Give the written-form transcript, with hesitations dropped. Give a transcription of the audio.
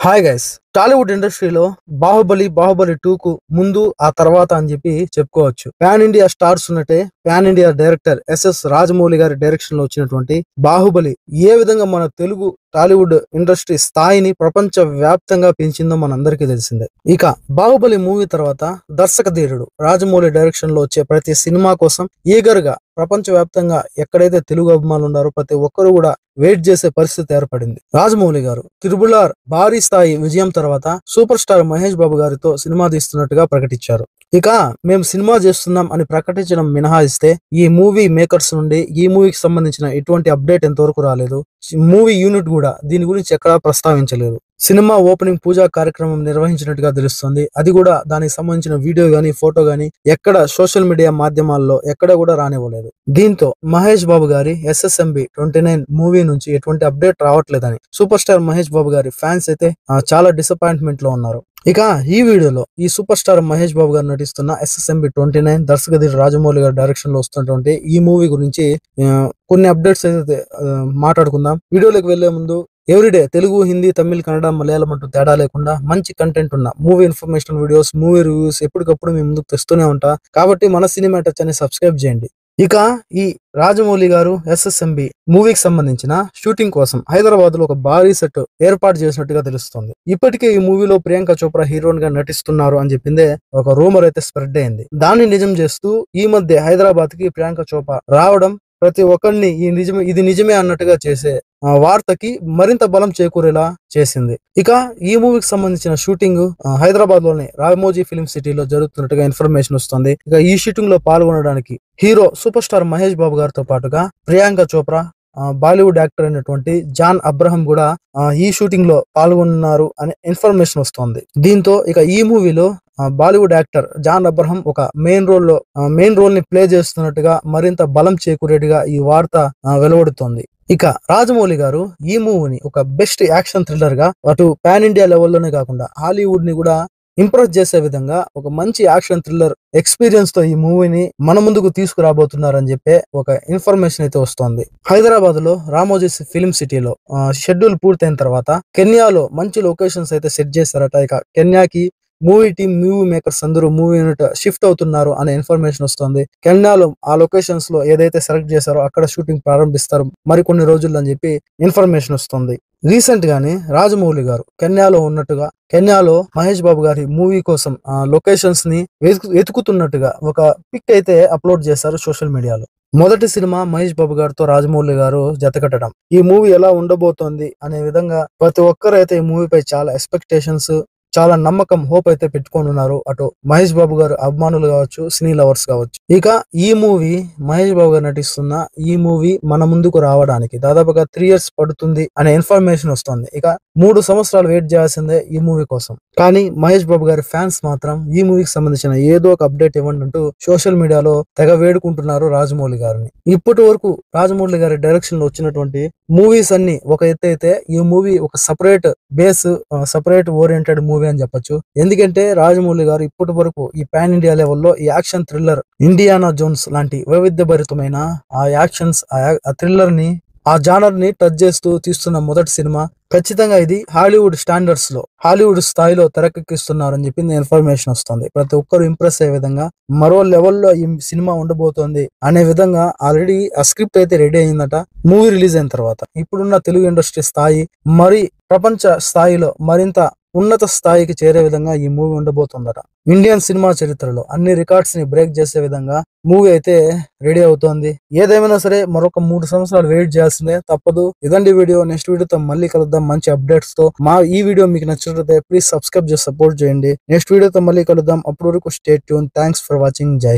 Hi guys, Tollywood ఇండస్ట్రీలో బాహుబలి 2 కు ముందు ఆ తర్వాత అని చెప్పి చెప్పుకోవచ్చు. పాన్ ఇండియా స్టార్స్ ఉన్నట్టే pan India director SS Rajamouli గారి డైరెక్షన్ లో వచ్చినటువంటి బాహుబలి ఏ విధంగా మన తెలుగు టాలీవుడ్ ఇండస్ట్రీ స్థాయిని ప్రపంచ వ్యాప్తంగా పెంచిందో మనందరికీ తెలిసిందే. ఇక బాహుబలి మూవీ తర్వాత దర్శక ధీరుడు రాజమౌళి డైరెక్షన్ లో వచ్చే ప్రతి సినిమా కోసం ఈగర్ గా ప్రపంచ వ్యాప్తంగా ఎక్కడైతే తెలుగు అభిమానులు ఉన్నారో ప్రతి ఒక్కరు కూడా వెయిట్ చేసే పరిస్థితి ఏర్పడింది. రాజమౌళి గారు త్రిబుల్ ఆర్ భారీ స్థాయి విజయం తర్వాత సూపర్ స్టార్ మహేష్ బాబు గారితో సినిమా తీస్తున్నట్టుగా ప్రకటించారు. ఇక మేము సినిమా చేస్తున్నాం అని ప్రకటించడం మినహాయిస్తే ఈ మూవీ మేకర్స్ నుండి ఈ మూవీకి సంబంధించిన ఎటువంటి అప్డేట్ ఎంతవరకు రాలేదు. మూవీ యూనిట్ కూడా దీని గురించి ఎక్కడా ప్రస్తావించలేదు. సినిమా ఓపెనింగ్ పూజా కార్యక్రమం నిర్వహించినట్టుగా తెలుస్తుంది. అది కూడా దానికి సంబంధించిన వీడియో గానీ ఫోటో గానీ ఎక్కడ సోషల్ మీడియా మాధ్యమాల్లో ఎక్కడ కూడా రానివ్వలేదు. దీంతో మహేష్ బాబు గారి SSMB 29 మూవీ నుంచి ఎటువంటి అప్డేట్ రావట్లేదని సూపర్ స్టార్ మహేష్ బాబు గారి ఫ్యాన్స్ అయితే చాలా డిసప్పాయింట్మెంట్ లో ఉన్నారు. ఇక ఈ వీడియోలో ఈ సూపర్ స్టార్ మహేష్ బాబు గారు నటిస్తున్న SSMB 29 దర్శకధీరు రాజమౌళి గారి డైరెక్షన్ లో వస్తున్నటువంటి ఈ మూవీ గురించి కొన్ని అప్డేట్స్ అయితే మాట్లాడుకుందాం. వీడియోలోకి వెళ్లే ముందు ఎవ్రీడే తెలుగు, హిందీ, తమిళ్, కన్నడ, మలయాళం అంటూ తేడా లేకుండా మంచి కంటెంట్ ఉన్న movie information videos, movie reviews ఎప్పటికప్పుడు మీ ముందుకు తెస్తూనే ఉంటా. కాబట్టి మన సినిమా టచ్ అని సబ్స్క్రైబ్ చేయండి. ఇక ఈ రాజమౌళి గారు SSMB మూవీకి సంబంధించిన షూటింగ్ కోసం హైదరాబాద్ లో ఒక భారీ సెట్ ఏర్పాటు చేసినట్టుగా తెలుస్తుంది. ఇప్పటికే ఈ మూవీలో ప్రియాంక చోప్రా హీరోయిన్ గా నటిస్తున్నారు అని చెప్పిందే ఒక రూమర్ అయితే స్ప్రెడ్ అయింది. దాన్ని నిజం చేస్తూ ఈ మధ్య హైదరాబాద్ కి ప్రియాంక చోప్రా రావడం ప్రతి ఒక్కరిని ఇది నిజమే అన్నట్టుగా చేసే వార్తకి మరింత బలం చేకూరేలా చేసింది. ఇక ఈ మూవీకి సంబంధించిన షూటింగ్ హైదరాబాద్ లోని రామోజీ ఫిల్మ్ సిటీలో జరుగుతున్నట్టుగా ఇన్ఫర్మేషన్ వస్తుంది. ఇక ఈ షూటింగ్ లో పాల్గొనడానికి hero super star Mahesh Babu గారితో పాటుగా ప్రియాంక చోప్రా, బాలీవుడ్ యాక్టర్ అయినటువంటి జాన్ అబ్రహం కూడా ఈ షూటింగ్ లో పాల్గొన్నారు అనే ఇన్ఫర్మేషన్ వస్తుంది. దీంతో ఇక ఈ మూవీలో బాలీవుడ్ యాక్టర్ జాన్ అబ్రహం ఒక మెయిన్ రోల్ ని ప్లే చేస్తున్నట్టుగా మరింత బలం చేకూరేట్టుగా ఈ వార్త వెలువడుతోంది. ఇక రాజమౌళి గారు ఈ మూవీని ఒక బెస్ట్ యాక్షన్ థ్రిల్లర్ గా అటు పాన్ ఇండియా లెవెల్లోనే కాకుండా హాలీవుడ్ ని కూడా ఇంప్రెస్ చేసే విధంగా ఒక మంచి యాక్షన్ థ్రిల్లర్ ఎక్స్పీరియన్స్ తో ఈ మూవీని మన ముందుకు తీసుకురాబోతున్నారని చెప్పే ఒక ఇన్ఫర్మేషన్ అయితే వస్తోంది. హైదరాబాద్ లో రామోజీ ఫిల్మ్ సిటీలో షెడ్యూల్ పూర్తయిన తర్వాత కెన్యాలో మంచి లొకేషన్స్ అయితే సెట్ చేశారట. ఇక కెన్యాకి మూవీ టీమ్, మూవీ మేకర్స్ అందరూ మూవీ యూనిట్ షిఫ్ట్ అవుతున్నారు అనే ఇన్ఫర్మేషన్ వస్తుంది. కెన్యాలో ఆ లొకేషన్స్ లో ఏదైతే సెలెక్ట్ చేశారో అక్కడ షూటింగ్ ప్రారంభిస్తారు మరికొన్ని రోజుల్లో అని చెప్పి ఇన్ఫర్మేషన్ వస్తుంది. రీసెంట్ గానే రాజమౌళి గారు కెన్యాలో మహేష్ బాబు గారి మూవీ కోసం లొకేషన్స్ ని వెతుకుతున్నట్టుగా ఒక పిక్ అయితే అప్లోడ్ చేశారు సోషల్ మీడియాలో. మొదటి సినిమా మహేష్ బాబు గారితో రాజమౌళి గారు జతకట్టడం, ఈ మూవీ ఎలా ఉండబోతోంది అనే విధంగా ప్రతి ఒక్కరు అయితే ఈ మూవీపై చాలా ఎక్స్పెక్టేషన్స్, చాలా నమ్మకం, హోప్ అయితే పెట్టుకొని ఉన్నారు. అటు మహేష్ బాబు గారు అభిమానులు కావచ్చు, సినీ లవర్స్ కావచ్చు. ఇక ఈ మూవీ మహేష్ బాబు గారు నటిస్తున్న ఈ మూవీ మన ముందుకు రావడానికి దాదాపుగా 3 years పడుతుంది అనే ఇన్ఫర్మేషన్ వస్తుంది. ఇక 3 సంవత్సరాలు వెయిట్ చేయాల్సిందే ఈ మూవీ కోసం. కానీ మహేష్ బాబు గారి ఫ్యాన్స్ మాత్రం ఈ మూవీకి సంబంధించిన ఏదో ఒక అప్డేట్ ఇవ్వండి అంటూ సోషల్ మీడియాలో తెగ వేడుకుంటున్నారు రాజమౌళి గారిని. ఇప్పటి వరకు రాజమౌళి గారి డైరెక్షన్ లో వచ్చినటువంటి మూవీస్ అన్ని ఒక ఎత్తు అయితే ఈ మూవీ ఒక సపరేట్ ఓరియంటెడ్ మూవీ అని చెప్పొచ్చు. ఎందుకంటే రాజమౌళి గారు ఇప్పటి వరకు ఈ పాన్ ఇండియా లెవెల్లో ఈ యాక్షన్ థ్రిల్లర్ ఇండియానా జోన్స్ లాంటి వైవిధ్యభరితమైన ఆ యాక్షన్స్, ఆ థ్రిల్లర్ ని, ఆ జానర్ ని టచ్ చేస్తూ తీస్తున్న మొదటి సినిమా. ఖచ్చితంగా ఇది హాలీవుడ్ స్టాండర్డ్స్ లో, హాలీవుడ్ స్థాయిలో తెరకెక్కిస్తున్నారని చెప్పింది ఇన్ఫర్మేషన్ వస్తుంది. ప్రతి ఒక్కరు ఇంప్రెస్ అయ్యే విధంగా మరో లెవెల్లో ఈ సినిమా ఉండబోతోంది అనే విధంగా ఆల్రెడీ ఆ స్క్రిప్ట్ అయితే రెడీ అయిందట. మూవీ రిలీజ్ అయిన తర్వాత ఇప్పుడున్న తెలుగు ఇండస్ట్రీ స్థాయి మరి ప్రపంచ స్థాయిలో మరింత ఉన్నత స్థాయికి చేరే విధంగా ఈ మూవీ ఉండబోతుందట. ఇండియన్ సినిమా చరిత్రలో అన్ని రికార్డ్స్ ని బ్రేక్ చేసే విధంగా మూవీ అయితే రెడీ అవుతోంది. ఏదేమైనా సరే మరొక 3 సంవత్సరాలు వెయిట్ చేయాల్సిందే, తప్పదు. ఇదండి వీడియో. నెక్స్ట్ వీడియోతో మళ్ళీ కలుద్దాం మంచి అప్డేట్స్ తో. ఈ వీడియో మీకు నచ్చినట్లయితే ప్లీజ్ సబ్స్క్రైబ్ చేసి సపోర్ట్ చేయండి. నెక్స్ట్ వీడియోతో మళ్ళీ కలుద్దాం. అప్పటి వరకు stay tune. Thanks for watching. జై.